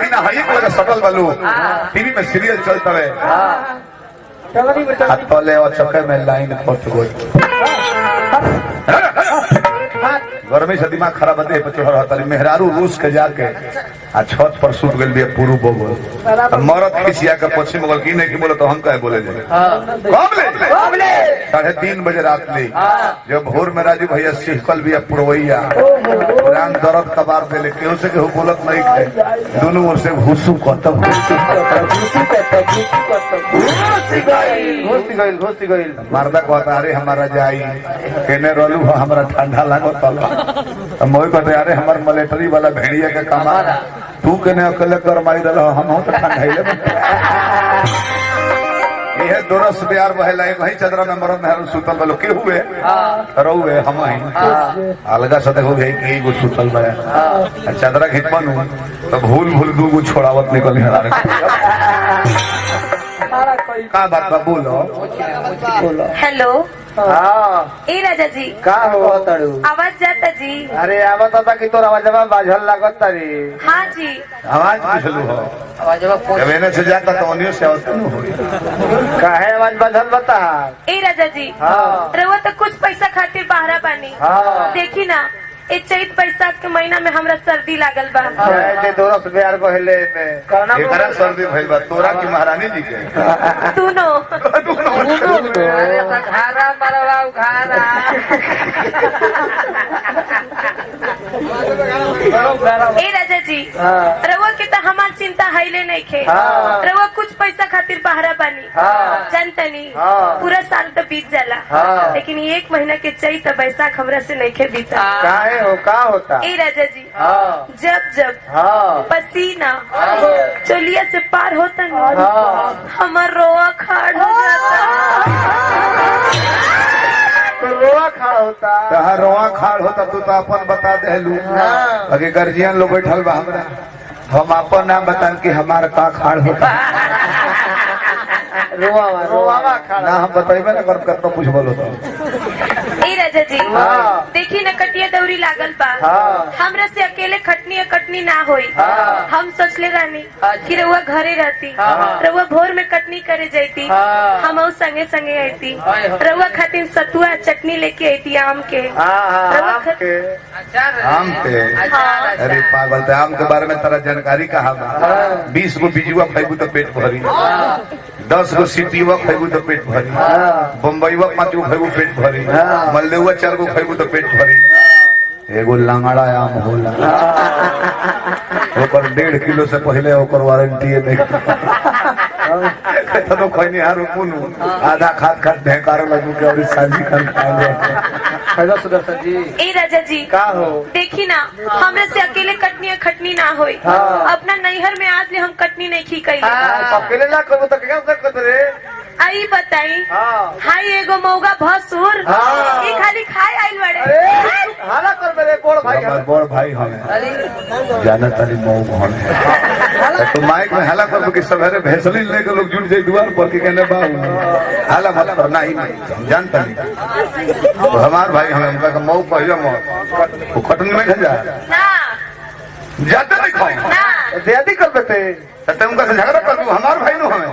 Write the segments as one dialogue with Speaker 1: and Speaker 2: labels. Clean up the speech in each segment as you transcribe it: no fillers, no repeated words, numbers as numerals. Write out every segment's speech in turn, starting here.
Speaker 1: महीना है एक लगे सटल बालू टीवी में सीरियल चलता है पहले और चक्कर में लाइन फट गई गर्मी से दिमाग खराब होते है चढ़ रहा मेहरारू रूस के जाके आ छत पर सूट गल भी पूर्व बोल मरद खिसिया के पश्चिम बोल की नहीं की बोले तो हम कहे बोले जाए 3:30 बजे रात में जब भोर में राजू भैया सिहकल भी पुरवैया रान दर्द कबार दे केहू से केहू बोलत नहीं है दोनों ओर से घुसू खत्म घुस गइल मर्दा कहता अरे हमारा जाई केने रोलू हमारा ठंडा लागत मोई कहते अरे हमार मिलिट्री वाला भेड़िया के कमा तू केने अकेले कर माई रहा हम तो ठंडाइले यह दोरस प्यार बहला वही चदरा में मरद नहर सुतल बलो के हुए रहुए हम अलगा से देखो कि गो सुतल बा चदरा खिंचबनू तो भूल दू गो छोड़ावत निकल का बात बा बोलो
Speaker 2: हेलो ए राजा जी
Speaker 3: का हो तड़ू
Speaker 2: आवाज जाता जी
Speaker 3: अरे आवत था कि तोर आवाज बाझल लागत तारी
Speaker 2: हाँ जी
Speaker 1: आवाज पूछलू हो जब एने से जाता तो ओनियो से आवत न होई
Speaker 3: काहे आवाज बाझल बता
Speaker 2: ए राजा जी रउआ तो कुछ पैसा खातिर बाहरा बानी देखी ना ए चैत बैसाख के महीना में हमरा सर्दी लागल बा
Speaker 3: दोरस बिहार पहले में
Speaker 1: एकरा सर्दी भइल बा तोरा की महारानी जी के
Speaker 2: दोनों
Speaker 3: घारा मरवा घारा
Speaker 2: ए राजा जी रउआ के तो हमार चिंता हैले नहीं खे रउआ कुछ पैसा खातिर बाहरा बानी जानतनी पूरा साल तो बीत जाला लेकिन एक महीना के चैत बैसाख हमरा से नहीं खे बीता
Speaker 3: हो का होता
Speaker 2: ए राजा जी जब पसीना चोलिया से पार होता ना हमार रोआ खाड़ हो जाता
Speaker 3: रोआ खाड़ होता
Speaker 1: रोआ खाड़ होता तू तो अपन बता देलू अगे गार्जियन लोग बैठल बा हमरा हम अपन नाम बतान कि हमार का खाड़ होता
Speaker 3: रोआ खाड़
Speaker 1: ना हम बताइबे ना करब कतना पूछ बोलो तो
Speaker 2: ए राजा जी देखी न कटिया दौरी लागल बा हमरा से अकेले कटनी ना होई हम सोचले रहनी कि रउआ घरे रहती रउआ भोर में कटनी करे जाती हम संगे संगे आती रउआ खातिर सतुआ चटनी लेके आती आम के
Speaker 1: अरे पागल थे आम के बारे में तेरा जानकारी कहा 20 गो बिजुआ खाइबू तो पेट भरी 10 गो सीटीवा खाइबू तो पेट भरी बम्बईवा 5 गो खाइबू पेट भरी मलदेवा 4 गो खाइबू तो पेट भरी एगो लंगड़ा आम होला ओकर 1.5 किलो से पहले ओकर वारंटी नहीं तो खैनी हारू कुनु आधा खाद ढेकार लगू के और सांझी खान खाए
Speaker 3: सुदर्शन जी
Speaker 2: ए राजा जी
Speaker 3: का हो
Speaker 2: देखी ना हमरे से अकेले खटनी ना होई अपना नैहर में आज ले हम कटनी नहीं खी कई
Speaker 3: अकेले ना करो तो क्या कर रे
Speaker 2: आई बताई हाय एगो मौगा भसुर ई खाली खाए आइल बड़े
Speaker 3: हाला कर मेरे बड़ भाई
Speaker 1: हमें जाना तारी मऊ भन तो माइक में हाला कर कि सवेरे भैंसली लेके लोग जुट जाए द्वार पर के कहने बाबू हाला मत कर नहीं हम जानता नहीं तो हमार भाई हमें उनका मऊ पहिया मऊ वो खटन में जा
Speaker 2: ना
Speaker 1: जाते नहीं खाओ
Speaker 2: ना
Speaker 1: ज्यादा कर देते तो उनका से झगड़ा कर दू हमार भाई नो हमें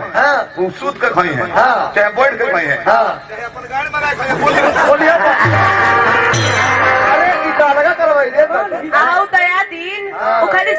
Speaker 1: वो सूत के खाई है चाहे बैठ के खाई है चाहे अपन गाड़ी में खाई बोलिए
Speaker 3: अरे की लगा करवाई दे
Speaker 2: आओ दया दिन वो खाली